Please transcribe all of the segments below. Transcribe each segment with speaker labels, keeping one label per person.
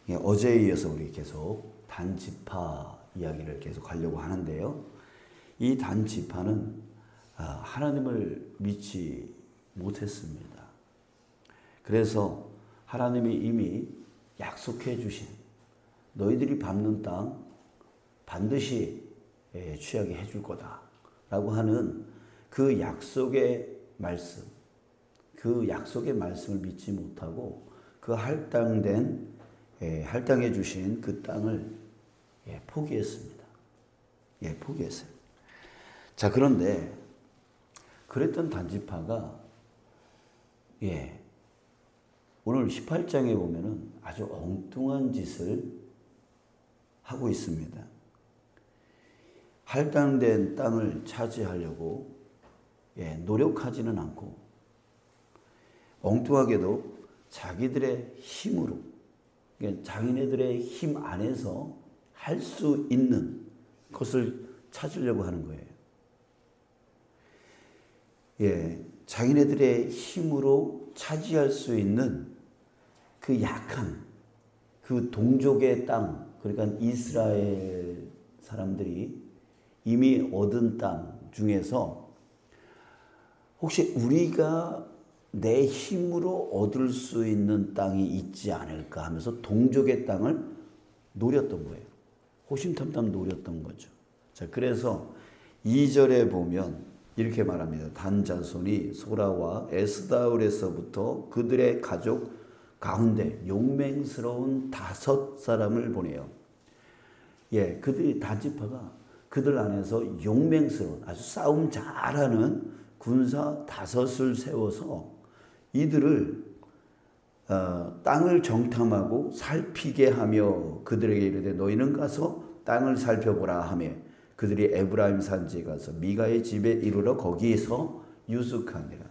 Speaker 1: 예, 어제에 이어서 우리 계속 단지파 이야기를 계속 하려고 하는데요. 이 단지파는 하나님을 믿지 못했습니다. 그래서 하나님이 이미 약속해 주신 너희들이 밟는 땅 반드시 취하게 해줄 거다 라고 하는 그 약속의 말씀, 그 약속의 말씀을 믿지 못하고 그 할당해 주신 그 땅을 포기했습니다. 포기했어요. 자, 그런데 그랬던 단지파가 오늘 18장에 보면은 아주 엉뚱한 짓을 하고 있습니다. 할당된 땅을 차지하려고 노력하지는 않고 엉뚱하게도 자기들의 힘으로, 자기네들의 힘 안에서 할 수 있는 것을 찾으려고 하는 거예요. 자기네들의 힘으로 차지할 수 있는 그 약한 그 동족의 땅, 그러니까 이스라엘 사람들이 이미 얻은 땅 중에서 혹시 우리가 내 힘으로 얻을 수 있는 땅이 있지 않을까 하면서 동족의 땅을 노렸던 거예요. 호심탐탐 노렸던 거죠. 자, 그래서 2절에 보면 이렇게 말합니다. 단 자손이 소라와 에스다올에서부터 그들의 가족 가운데 용맹스러운 5사람을 보내요. 그들이 단지파가 그들 안에서 용맹스러운 아주 싸움 잘하는 군사 5을 세워서 이들을 땅을 정탐하고 살피게 하며 그들에게 이르되 너희는 가서 땅을 살펴보라 하며 그들이 에브라임 산지에 가서 미가의 집에 이르러 거기에서 유숙하니라.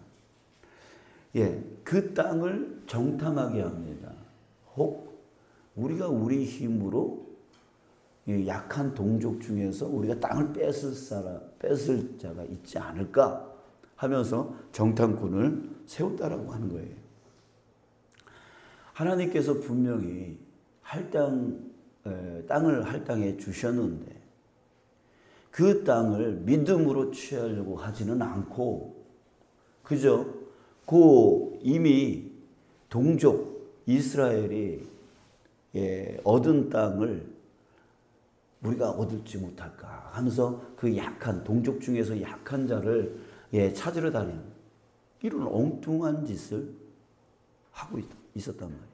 Speaker 1: 그 땅을 정탐하게 합니다. 혹 우리가 우리 힘으로 약한 동족 중에서 우리가 땅을 뺏을 자가 있지 않을까 하면서 정탐꾼을 세웠다라고 하는 거예요. 하나님께서 분명히 땅을 할당해 주셨는데 그 땅을 믿음으로 취하려고 하지는 않고 그저 이미 동족 이스라엘이 얻은 땅을 우리가 얻을지 못할까 하면서 그 약한 동족 중에서 약한 자를 찾으러 다니는 이런 엉뚱한 짓을 하고 있었단 말이에요.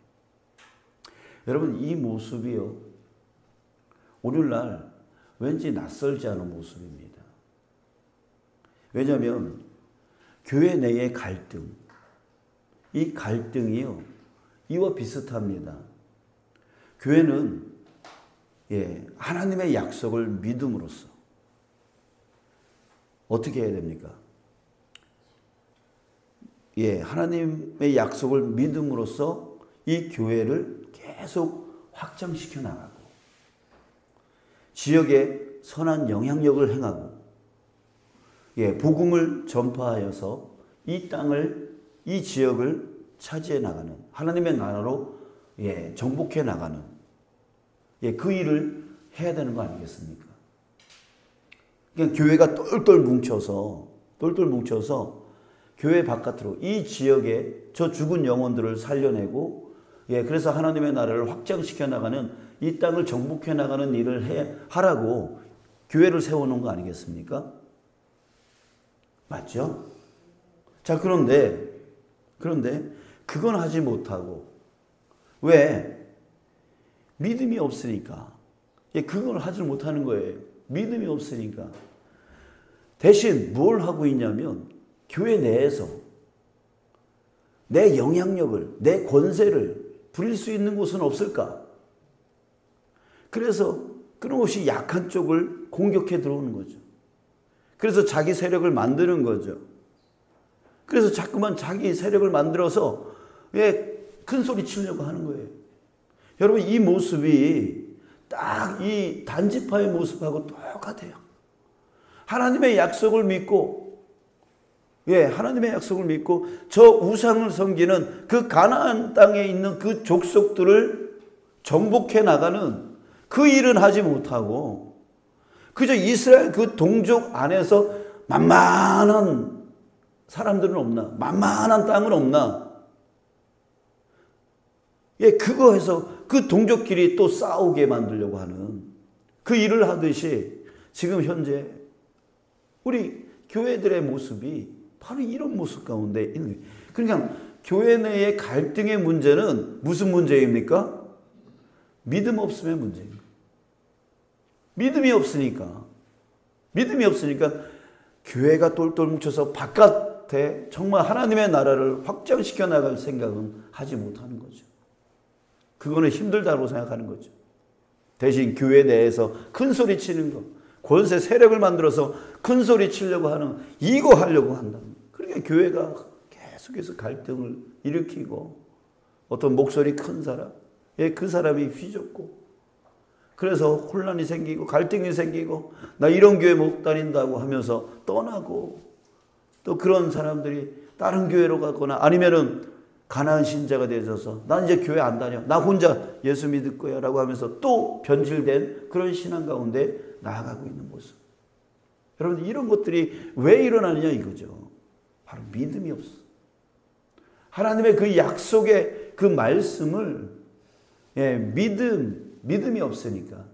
Speaker 1: 여러분, 이 모습이요, 오늘날 왠지 낯설지 않은 모습입니다. 왜냐하면 교회 내의 갈등, 이 갈등이요 이와 비슷합니다. 교회는 하나님의 약속을 믿음으로써 어떻게 해야 됩니까? 하나님의 약속을 믿음으로써 이 교회를 계속 확장시켜 나가고 지역에 선한 영향력을 행하고 복음을 전파하여서 이 땅을, 이 지역을 차지해 나가는 하나님의 나라로 정복해 나가는 그 일을 해야 되는 거 아니겠습니까? 그러니까 교회가 똘똘 뭉쳐서 교회 바깥으로 이 지역에 저 죽은 영혼들을 살려내고 그래서 하나님의 나라를 확장시켜 나가는 이 땅을 정복해 나가는 일을 하라고 교회를 세워놓은 거 아니겠습니까? 맞죠? 자, 그런데 그건 하지 못하고 왜? 믿음이 없으니까. 그걸 하지 못하는 거예요. 믿음이 없으니까. 대신 뭘 하고 있냐면 교회 내에서 내 영향력을, 내 권세를 부릴 수 있는 곳은 없을까? 그래서 끊임없이 약한 쪽을 공격해 들어오는 거죠. 그래서 자기 세력을 만드는 거죠. 그래서 자꾸만 자기 세력을 만들어서 큰 소리 치려고 하는 거예요. 여러분, 이 모습이 딱 이 단지파의 모습하고 똑같아요. 하나님의 약속을 믿고 하나님의 약속을 믿고 저 우상을 섬기는 그 가나안 땅에 있는 그 족속들을 정복해 나가는 그 일은 하지 못하고 그저 이스라엘 그 동족 안에서 만만한 사람들은 없나? 만만한 땅은 없나? 예, 그거 해서 그 동족끼리 또 싸우게 만들려고 하는 그 일을 하듯이 지금 현재 우리 교회들의 모습이 바로 이런 모습 가운데 있는 거예요. 그러니까 교회 내의 갈등의 문제는 무슨 문제입니까? 믿음 없음의 문제입니다. 믿음이 없으니까 교회가 똘똘 뭉쳐서 바깥에 정말 하나님의 나라를 확장시켜 나갈 생각은 하지 못하는 거죠. 그거는 힘들다고 생각하는 거죠. 대신 교회 내에서 큰 소리 치는 거, 권세 세력을 만들어서 큰 소리 치려고 하는, 이거 하려고 한다는. 그러니까 교회가 계속해서 갈등을 일으키고 어떤 목소리 큰 사람, 그 사람이 휘젓고 그래서 혼란이 생기고 갈등이 생기고 나 이런 교회 못 다닌다고 하면서 떠나고 또 그런 사람들이 다른 교회로 가거나 아니면은 가나안 신자가 되어서 난 이제 교회 안 다녀. 나 혼자 예수 믿을 거야 라고 하면서 또 변질된 그런 신앙 가운데 나아가고 있는 모습. 여러분 이런 것들이 왜 일어나느냐 이거죠. 바로 믿음이 없어. 하나님의 그 약속의 그 말씀을 믿음이 없으니까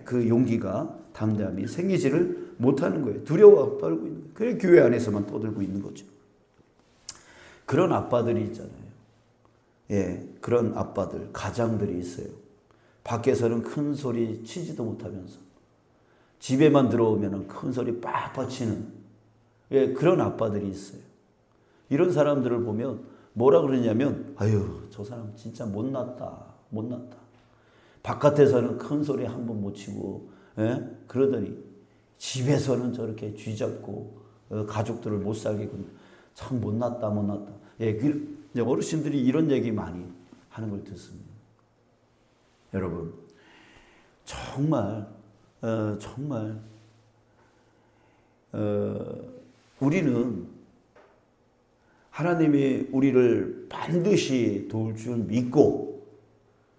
Speaker 1: 그 용기가 담대함이 생기지를 못하는 거예요. 두려워 떨고 있는 거예요. 그래 교회 안에서만 떠들고 있는 거죠. 그런 아빠들이 있잖아요. 그런 아빠들, 가장들이 있어요. 밖에서는 큰 소리 치지도 못하면서 집에만 들어오면 큰 소리 빡빡 치는 그런 아빠들이 있어요. 이런 사람들을 보면 뭐라 그러냐면 아유 저 사람 진짜 못났다. 바깥에서는 큰 소리 한 번 못 치고 그러더니 집에서는 저렇게 쥐잡고 가족들을 못 살게 참 못났다. 어르신들이 이런 얘기 많이 하는 걸 듣습니다. 여러분 정말 우리는 하나님이 우리를 반드시 도울 줄 믿고,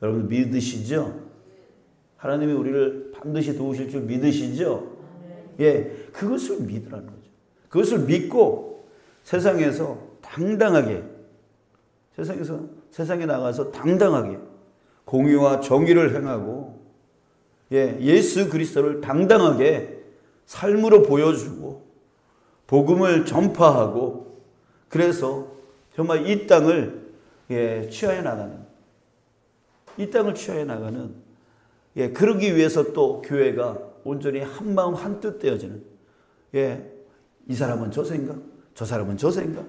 Speaker 1: 여러분 믿으시죠? 하나님이 우리를 반드시 도우실 줄 믿으시죠? 그것을 믿으라는 거죠. 그것을 믿고 세상에서 당당하게, 세상에 나가서 당당하게 공의와 정의를 행하고 예수 그리스도를 당당하게 삶으로 보여주고 복음을 전파하고 그래서 정말 이 땅을 취하여 나가는, 이 땅을 취하여 나가는 그러기 위해서 또 교회가 온전히 한 마음 한 뜻 되어지는, 이 사람은 저 생각, 저 사람은 저 생각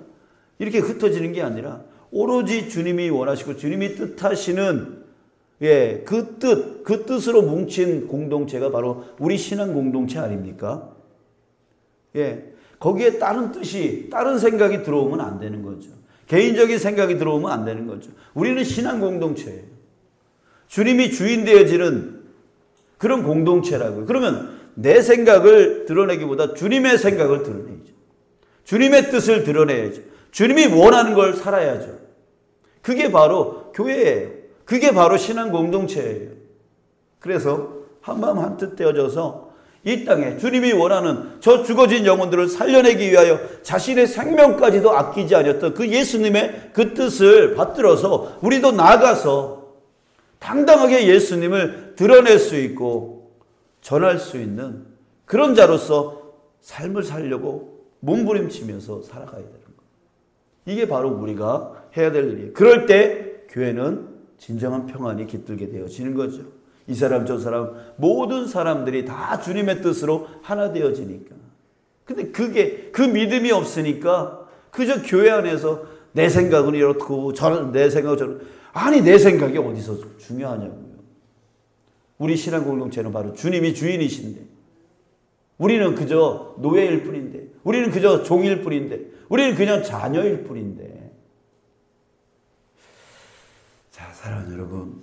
Speaker 1: 이렇게 흩어지는 게 아니라 오로지 주님이 원하시고 주님이 뜻하시는 그 뜻으로 뭉친 공동체가 바로 우리 신앙 공동체 아닙니까? 거기에 다른 뜻이, 다른 생각이 들어오면 안 되는 거죠. 개인적인 생각이 들어오면 안 되는 거죠. 우리는 신앙 공동체예요. 주님이 주인 되어지는 그런 공동체라고요. 그러면 내 생각을 드러내기보다 주님의 생각을 드러내야죠. 주님의 뜻을 드러내야죠. 주님이 원하는 걸 살아야죠. 그게 바로 교회예요. 그게 바로 신앙 공동체예요. 그래서 한마음 한뜻 되어져서 이 땅에 주님이 원하는 저 죽어진 영혼들을 살려내기 위하여 자신의 생명까지도 아끼지 않았던 그 예수님의 그 뜻을 받들어서 우리도 나가서 당당하게 예수님을 드러낼 수 있고 전할 수 있는 그런 자로서 삶을 살려고 몸부림치면서 살아가야 되는 거예요. 이게 바로 우리가 해야 될 일이에요. 그럴 때 교회는 진정한 평안이 깃들게 되어지는 거죠. 이 사람 저 사람 모든 사람들이 다 주님의 뜻으로 하나 되어지니까. 근데 그게 그 믿음이 없으니까 그저 교회 안에서 내 생각은 이렇고 저는 내 생각은 저는, 아니 내 생각이 어디서 중요하냐고요. 우리 신앙 공동체는 바로 주님이 주인이신데 우리는 그저 노예일 뿐인데, 우리는 그저 종일 뿐인데, 우리는 그냥 자녀일 뿐인데. 자, 사랑하는 여러분,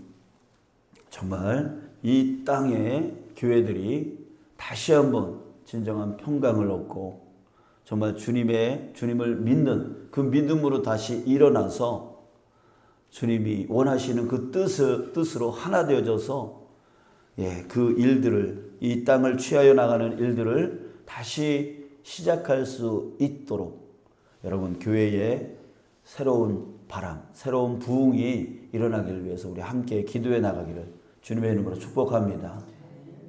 Speaker 1: 정말 이 땅의 교회들이 다시 한번 진정한 평강을 얻고 정말 주님을 믿는 그 믿음으로 다시 일어나서 주님이 원하시는 그 뜻으로 하나 되어져서 그 일들을, 이 땅을 취하여 나가는 일들을 다시 시작할 수 있도록 여러분 교회에 새로운 바람, 새로운 부흥이 일어나기를 위해서 우리 함께 기도해 나가기를 주님의 이름으로 축복합니다.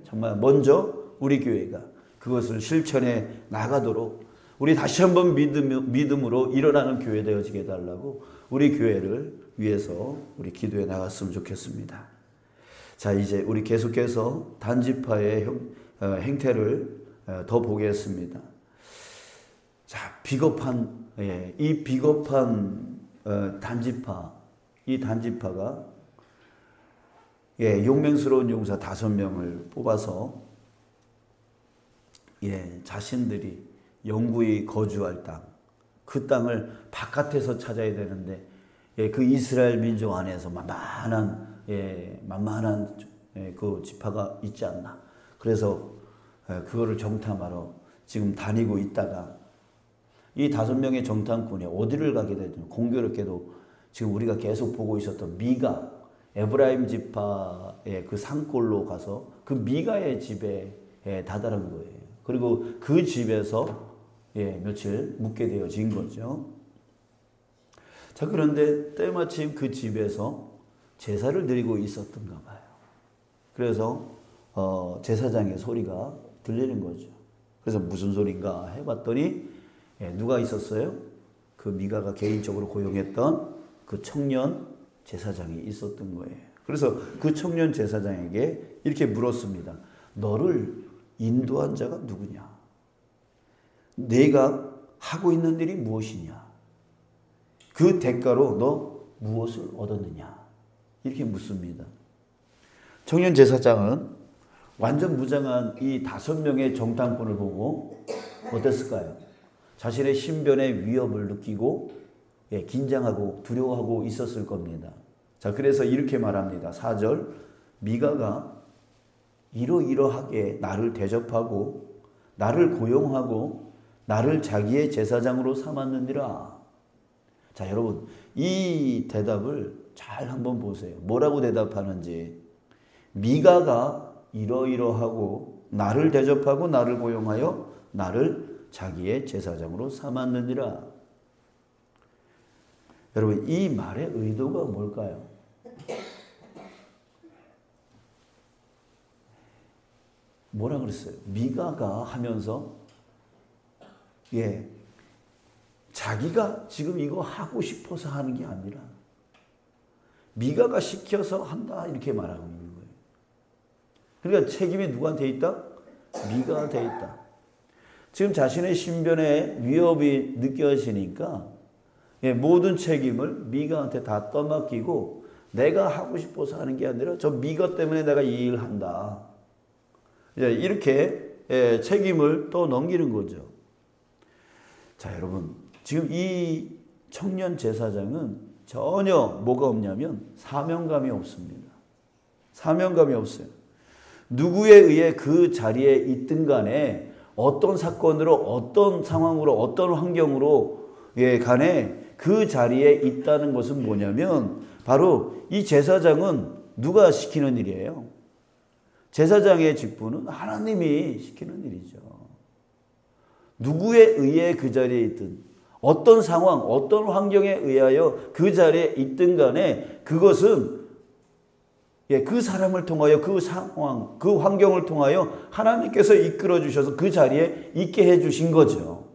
Speaker 1: 정말 먼저 우리 교회가 그것을 실천해 나가도록 우리 다시 한번 믿음으로 일어나는 교회 되어지게 해달라고 우리 교회를 위해서 우리 기도해 나갔으면 좋겠습니다. 자, 이제 우리 계속해서 단지파의 행태를 더 보겠습니다. 자, 비겁한 이 비겁한 단지파, 이 단지파가 용맹스러운 용사 5명을 뽑아서 자신들이 영구히 거주할 땅, 그 땅을 바깥에서 찾아야 되는데 그 이스라엘 민족 안에서 만만한 그 지파가 있지 않나. 그래서 그거를 정탐하러 지금 다니고 있다가 이 5명의 정탐꾼이 어디를 가게 되죠? 공교롭게도 지금 우리가 계속 보고 있었던 미가, 에브라임 지파의 그 산골로 가서 그 미가의 집에 다다른 거예요. 그리고 그 집에서 며칠 묵게 되어진 거죠. 자, 그런데 때마침 그 집에서 제사를 드리고 있었던가 봐요. 그래서 제사장의 소리가 들리는 거죠. 그래서 무슨 소린가 해봤더니 누가 있었어요? 그 미가가 개인적으로 고용했던 그 청년 제사장이 있었던 거예요. 그래서 그 청년 제사장에게 이렇게 물었습니다. 너를 인도한 자가 누구냐? 내가 하고 있는 일이 무엇이냐? 그 대가로 너 무엇을 얻었느냐? 이렇게 묻습니다. 청년 제사장은 완전 무장한 이 5명의 정탐꾼을 보고 어땠을까요? 자신의 신변의 위협을 느끼고 긴장하고 두려워하고 있었을 겁니다. 자, 그래서 이렇게 말합니다. 4절, 미가가 이러이러하게 나를 대접하고 나를 고용하고 나를 자기의 제사장으로 삼았느니라. 자, 여러분 이 대답을 잘 한번 보세요. 뭐라고 대답하는지. 미가가 이러이러하고 나를 대접하고 나를 고용하여 나를 자기의 제사장으로 삼았느니라. 여러분 이 말의 의도가 뭘까요? 뭐라 그랬어요? 미가가 하면서 자기가 지금 이거 하고 싶어서 하는 게 아니라 미가가 시켜서 한다 이렇게 말하고 있는 거예요. 그러니까 책임이 누구한테 있다? 미가한테 있다. 지금 자신의 신변에 위협이 느껴지니까 모든 책임을 미가한테 다 떠맡기고 내가 하고 싶어서 하는 게 아니라 저 미가 때문에 내가 이 일을 한다. 이렇게 책임을 또 넘기는 거죠. 자, 여러분 지금 이 청년 제사장은 전혀 뭐가 없냐면 사명감이 없습니다. 사명감이 없어요. 누구에 의해 그 자리에 있든 간에 어떤 사건으로 어떤 상황으로 어떤 환경으로 간에 그 자리에 있다는 것은 뭐냐면 바로 이 제사장은 누가 시키는 일이에요? 제사장의 직분은 하나님이 시키는 일이죠. 누구에 의해 그 자리에 있든 어떤 상황, 어떤 환경에 의하여 그 자리에 있든 간에 그것은 그 사람을 통하여 그 상황, 그 환경을 통하여 하나님께서 이끌어 주셔서 그 자리에 있게 해 주신 거죠.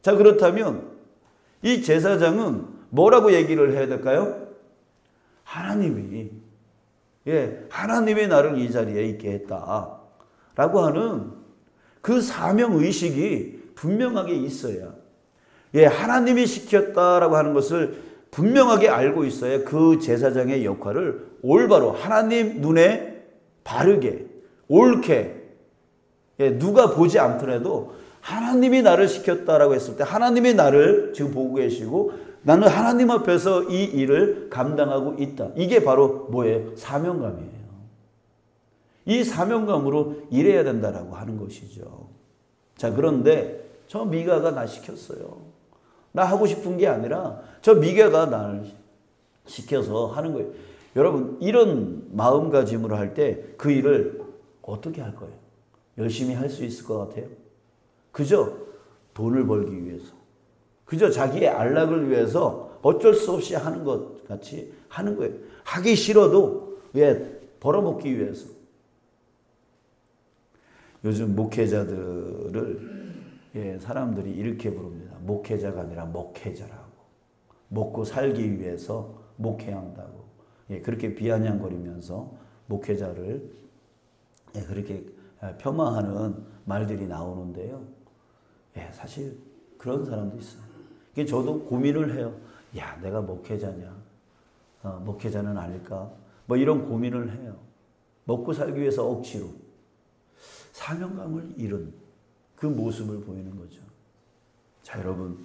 Speaker 1: 자, 그렇다면 이 제사장은 뭐라고 얘기를 해야 될까요? 하나님이 나를 이 자리에 있게 했다라고 하는 그 사명의식이 분명하게 있어야 하나님이 시켰다라고 하는 것을 분명하게 알고 있어야 그 제사장의 역할을 올바로 하나님 눈에 바르게 옳게 누가 보지 않더라도 하나님이 나를 시켰다라고 했을 때 하나님이 나를 지금 보고 계시고 나는 하나님 앞에서 이 일을 감당하고 있다. 이게 바로 뭐예요? 사명감이에요. 이 사명감으로 일해야 된다라고 하는 것이죠. 자, 그런데 저 미가가 나 시켰어요. 나 하고 싶은 게 아니라 저 미개가 나를 시켜서 하는 거예요. 여러분, 이런 마음가짐으로 할 때 그 일을 어떻게 할 거예요? 열심히 할 수 있을 것 같아요? 그저 돈을 벌기 위해서, 그저 자기의 안락을 위해서 어쩔 수 없이 하는 것 같이 하는 거예요. 하기 싫어도 왜? 벌어먹기 위해서. 요즘 목회자들을 사람들이 이렇게 부릅니다. 목회자가 아니라 목회자라고. 먹고 살기 위해서 목회한다고. 그렇게 비아냥거리면서 목회자를 그렇게 폄하하는 말들이 나오는데요. 사실 그런 사람도 있어요. 저도 고민을 해요. 야, 내가 목회자냐? 목회자는 아닐까? 뭐 이런 고민을 해요. 먹고 살기 위해서 억지로. 사명감을 잃은 그 모습을 보이는 거죠. 자, 여러분.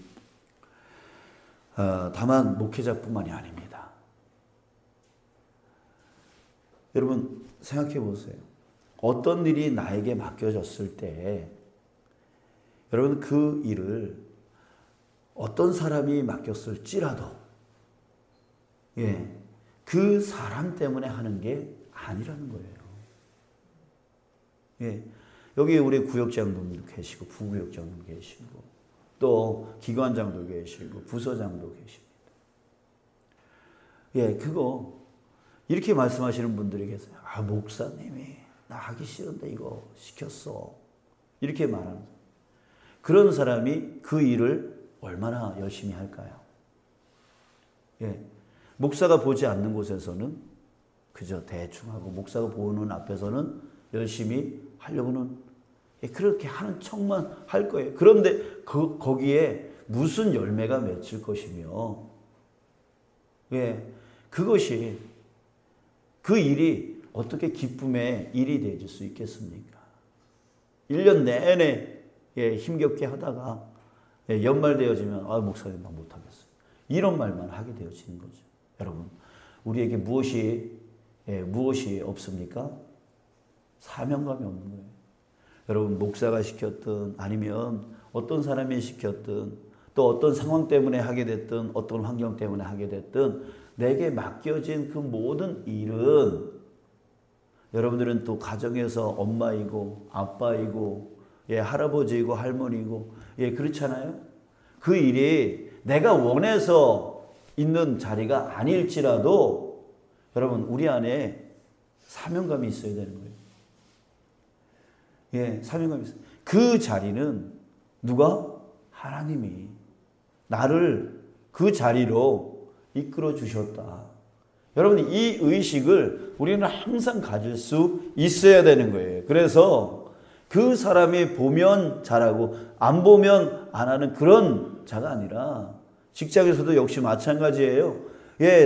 Speaker 1: 다만 목회자뿐만이 아닙니다. 여러분 생각해 보세요. 어떤 일이 나에게 맡겨졌을 때 여러분 그 일을 어떤 사람이 맡겼을지라도 그 사람 때문에 하는 게 아니라는 거예요. 여기 우리 구역장도 계시고 부구역장도 계시고 또 기관장도 계시고 부서장도 계십니다. 그거 이렇게 말씀하시는 분들이 계세요. 아, 목사님이 나 하기 싫은데 이거 시켰어. 이렇게 말하는 그런 사람이 그 일을 얼마나 열심히 할까요? 목사가 보지 않는 곳에서는 그저 대충 하고 목사가 보는 앞에서는 열심히 하려고는 그렇게 하는 척만 할 거예요. 그런데 거기에 무슨 열매가 맺힐 것이며 그것이 그 일이 어떻게 기쁨의 일이 되어질 수 있겠습니까? 1년 내내 힘겹게 하다가 연말 되어지면 목사님 나 못하겠어요. 이런 말만 하게 되어지는 거죠. 여러분 우리에게 무엇이 없습니까? 사명감이 없는 거예요. 여러분 목사가 시켰든 아니면 어떤 사람이 시켰든 또 어떤 상황 때문에 하게 됐든 어떤 환경 때문에 하게 됐든 내게 맡겨진 그 모든 일은 여러분들은 또 가정에서 엄마이고 아빠이고 할아버지이고 할머니이고 그렇잖아요. 그 일이 내가 원해서 있는 자리가 아닐지라도 여러분 우리 안에 사명감이 있어야 되는 거예요. 사명감이 있어요. 그 자리는 누가? 하나님이 나를 그 자리로 이끌어 주셨다. 여러분 이 의식을 우리는 항상 가질 수 있어야 되는 거예요. 그래서 그 사람이 보면 잘하고 안 보면 안 하는 그런 자가 아니라 직장에서도 역시 마찬가지예요.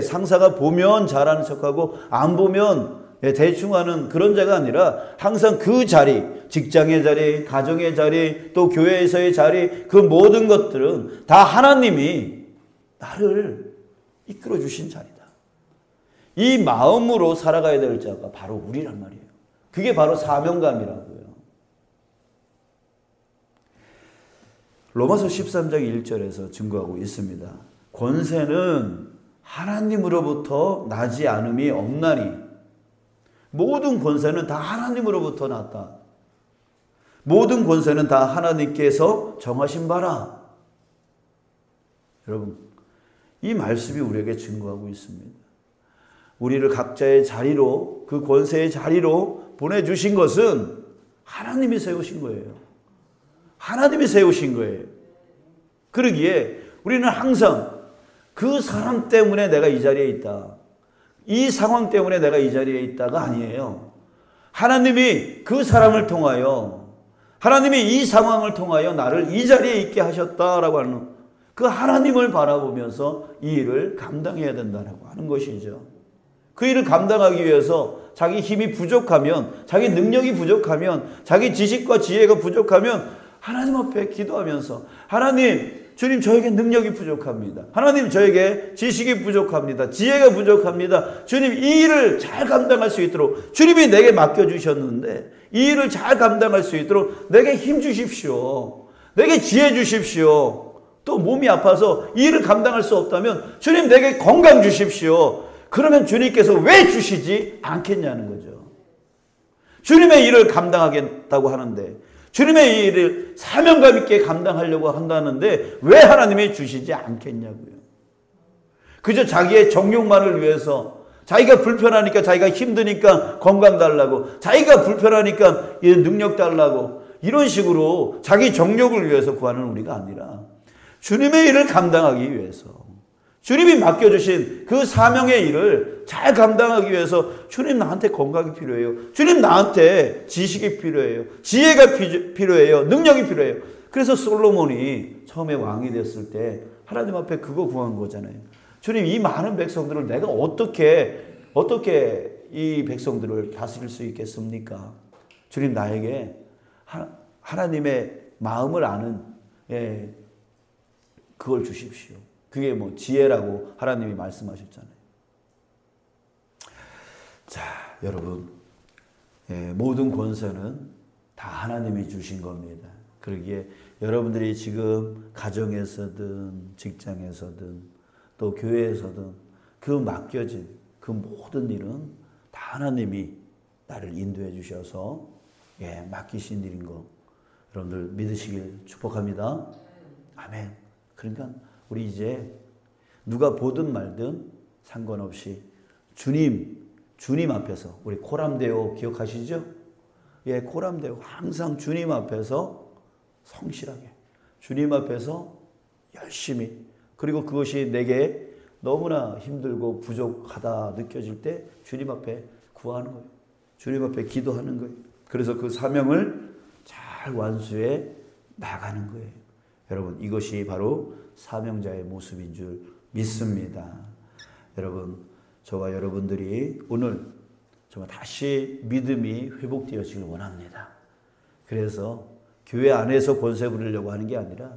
Speaker 1: 상사가 보면 잘하는 척하고 안 보면 대충 하는 그런 자가 아니라 항상 그 자리, 직장의 자리, 가정의 자리, 또 교회에서의 자리, 그 모든 것들은 다 하나님이 나를 이끌어 주신 자리다. 이 마음으로 살아가야 될 자가 바로 우리란 말이에요. 그게 바로 사명감이라고요. 로마서 13장 1절에서 증거하고 있습니다. 권세는 하나님으로부터 나지 않음이 없나니 모든 권세는 다 하나님으로부터 났다. 모든 권세는 다 하나님께서 정하신 바라. 여러분 이 말씀이 우리에게 증거하고 있습니다. 우리를 각자의 자리로 그 권세의 자리로 보내주신 것은 하나님이 세우신 거예요. 하나님이 세우신 거예요. 그러기에 우리는 항상 그 사람 때문에 내가 이 자리에 있다. 이 상황 때문에 내가 이 자리에 있다가 아니에요. 하나님이 그 사람을 통하여 하나님이 이 상황을 통하여 나를 이 자리에 있게 하셨다라고 하는 그 하나님을 바라보면서 이 일을 감당해야 된다라고 하는 것이죠. 그 일을 감당하기 위해서 자기 힘이 부족하면 자기 능력이 부족하면 자기 지식과 지혜가 부족하면 하나님 앞에 기도하면서 하나님 주님 저에게 능력이 부족합니다. 하나님 저에게 지식이 부족합니다. 지혜가 부족합니다. 주님 이 일을 잘 감당할 수 있도록 주님이 내게 맡겨주셨는데 이 일을 잘 감당할 수 있도록 내게 힘 주십시오. 내게 지혜 주십시오. 또 몸이 아파서 이 일을 감당할 수 없다면 주님 내게 건강 주십시오. 그러면 주님께서 왜 주시지 않겠냐는 거죠. 주님의 일을 감당하겠다고 하는데, 주님의 일을 사명감 있게 감당하려고 한다는데 왜 하나님이 주시지 않겠냐고요. 그저 자기의 정욕만을 위해서, 자기가 불편하니까, 자기가 힘드니까 건강 달라고, 자기가 불편하니까 능력 달라고, 이런 식으로 자기 정욕을 위해서 구하는 우리가 아니라 주님의 일을 감당하기 위해서, 주님이 맡겨주신 그 사명의 일을 잘 감당하기 위해서 주님 나한테 건강이 필요해요. 주님 나한테 지식이 필요해요. 지혜가 필요해요. 능력이 필요해요. 그래서 솔로몬이 처음에 왕이 됐을 때 하나님 앞에 그거 구한 거잖아요. 주님 이 많은 백성들을 내가 어떻게 이 백성들을 다스릴 수 있겠습니까? 주님 나에게 하나님의 마음을 아는 그걸 주십시오. 그게 뭐 지혜라고 하나님이 말씀하셨잖아요. 자, 여러분, 모든 권세는 다 하나님이 주신 겁니다. 그러기에 여러분들이 지금 가정에서든 직장에서든 또 교회에서든 그 맡겨진 그 모든 일은 다 하나님이 나를 인도해 주셔서 맡기신 일인 거 여러분들 믿으시길 축복합니다. 아멘. 그러니까 우리 이제 누가 보든 말든 상관없이 주님 앞에서, 우리 코람데오 기억하시죠? 코람데오 항상 주님 앞에서 성실하게, 주님 앞에서 열심히, 그리고 그것이 내게 너무나 힘들고 부족하다 느껴질 때 주님 앞에 구하는 거예요. 주님 앞에 기도하는 거예요. 그래서 그 사명을 잘 완수해 나가는 거예요. 여러분, 이것이 바로 사명자의 모습인 줄 믿습니다. 여러분, 저와 여러분들이 오늘 정말 다시 믿음이 회복되어지길 원합니다. 그래서 교회 안에서 권세 부리려고 하는 게 아니라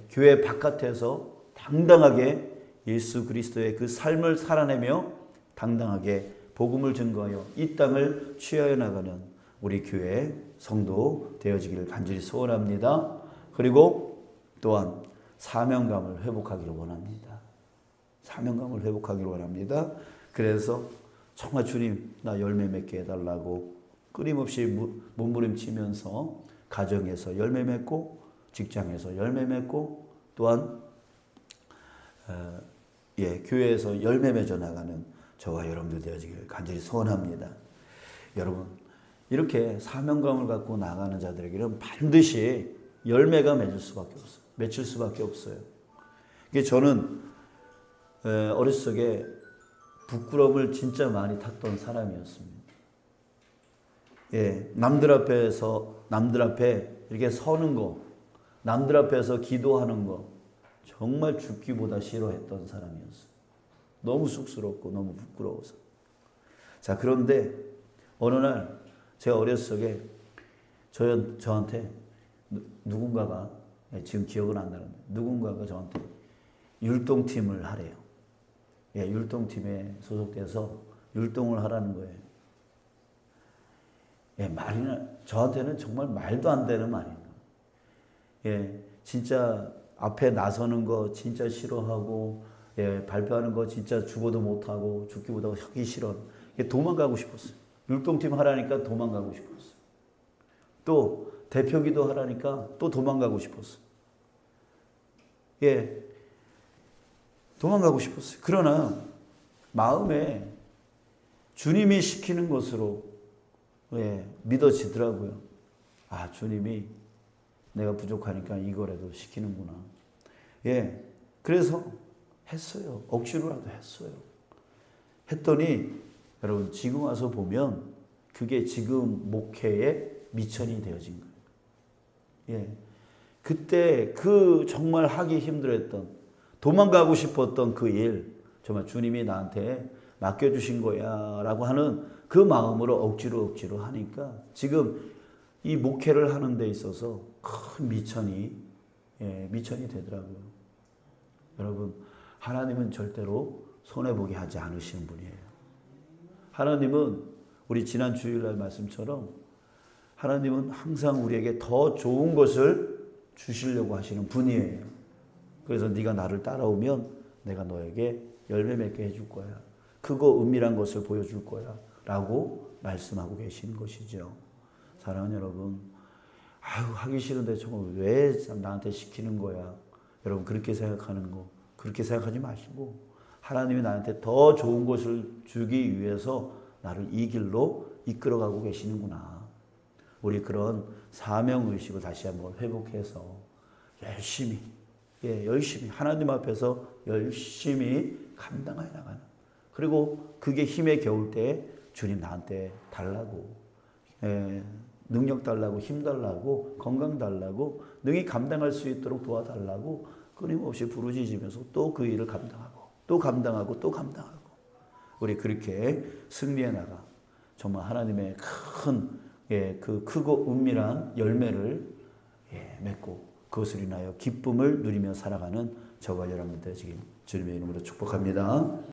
Speaker 1: 교회 바깥에서 당당하게 예수 그리스도의 그 삶을 살아내며 당당하게 복음을 증거하여 이 땅을 취하여 나가는 우리 교회 성도 되어지기를 간절히 소원합니다. 그리고 또한 사명감을 회복하기를 원합니다. 사명감을 회복하기를 원합니다. 그래서 정말 주님 나 열매 맺게 해달라고 끊임없이 몸부림치면서 가정에서 열매 맺고 직장에서 열매 맺고 또한 교회에서 열매 맺어 나가는 저와 여러분들 되어지기를 간절히 소원합니다. 여러분, 이렇게 사명감을 갖고 나가는 자들에게는 반드시 열매가 맺힐 수밖에 없어요. 이게 저는 어렸을 적에 부끄러움을 진짜 많이 탔던 사람이었습니다. 남들 앞에 이렇게 서는 거, 남들 앞에서 기도하는 거 정말 죽기보다 싫어했던 사람이었어요. 너무 쑥스럽고 너무 부끄러워서. 자, 그런데 어느 날 제가 어렸을 적에 저한테 누군가가, 지금 기억은 안 나는데 누군가가 저한테 율동팀을 하래요. 율동팀에 소속돼서 율동을 하라는 거예요. 저한테는 정말 말도 안 되는 말이에요. 진짜 앞에 나서는 거 진짜 싫어하고, 발표하는 거 진짜 죽어도 못하고, 죽기보다 하기 싫어. 도망가고 싶었어요. 율동팀 하라니까 도망가고 싶었어요. 또 대표기도 하라니까 또 도망가고 싶었어요. 도망가고 싶었어요. 그러나 마음에 주님이 시키는 것으로 믿어지더라고요. 아, 주님이 내가 부족하니까 이거라도 시키는구나. 그래서 했어요. 억지로라도 했어요. 했더니 여러분, 지금 와서 보면 그게 지금 목회의 미천이 되어진 거예요. 그때 그 정말 하기 힘들었던, 도망가고 싶었던 그 일, 정말 주님이 나한테 맡겨주신 거야 라고 하는 그 마음으로 억지로 하니까 지금 이 목회를 하는 데 있어서 큰 미천이 되더라고요. 여러분, 하나님은 절대로 손해보게 하지 않으시는 분이에요. 하나님은 우리 지난 주일날 말씀처럼 하나님은 항상 우리에게 더 좋은 것을 주시려고 하시는 분이에요. 그래서 네가 나를 따라오면 내가 너에게 열매 맺게 해줄 거야. 크고 은밀한 것을 보여줄 거야. 라고 말씀하고 계시는 것이죠. 사랑하는 여러분, 하기 싫은데 정말 왜 나한테 시키는 거야? 여러분 그렇게 생각하는 거, 그렇게 생각하지 마시고 하나님이 나한테 더 좋은 것을 주기 위해서 나를 이 길로 이끌어가고 계시는구나. 우리 그런 사명의식을 다시 한번 회복해서 열심히 하나님 앞에서 열심히 감당해 나가는, 그리고 그게 힘에 겨울 때 주님 나한테 달라고, 능력 달라고, 힘 달라고, 건강 달라고, 능히 감당할 수 있도록 도와달라고 끊임없이 부르짖으면서 또 그 일을 감당하고 또 감당하고 또 감당하고, 우리 그렇게 승리해 나가 정말 하나님의 큰 그 크고 은밀한 열매를 맺고 그것을 인하여 기쁨을 누리며 살아가는 저와 여러분들 되시길 주님의 이름으로 축복합니다.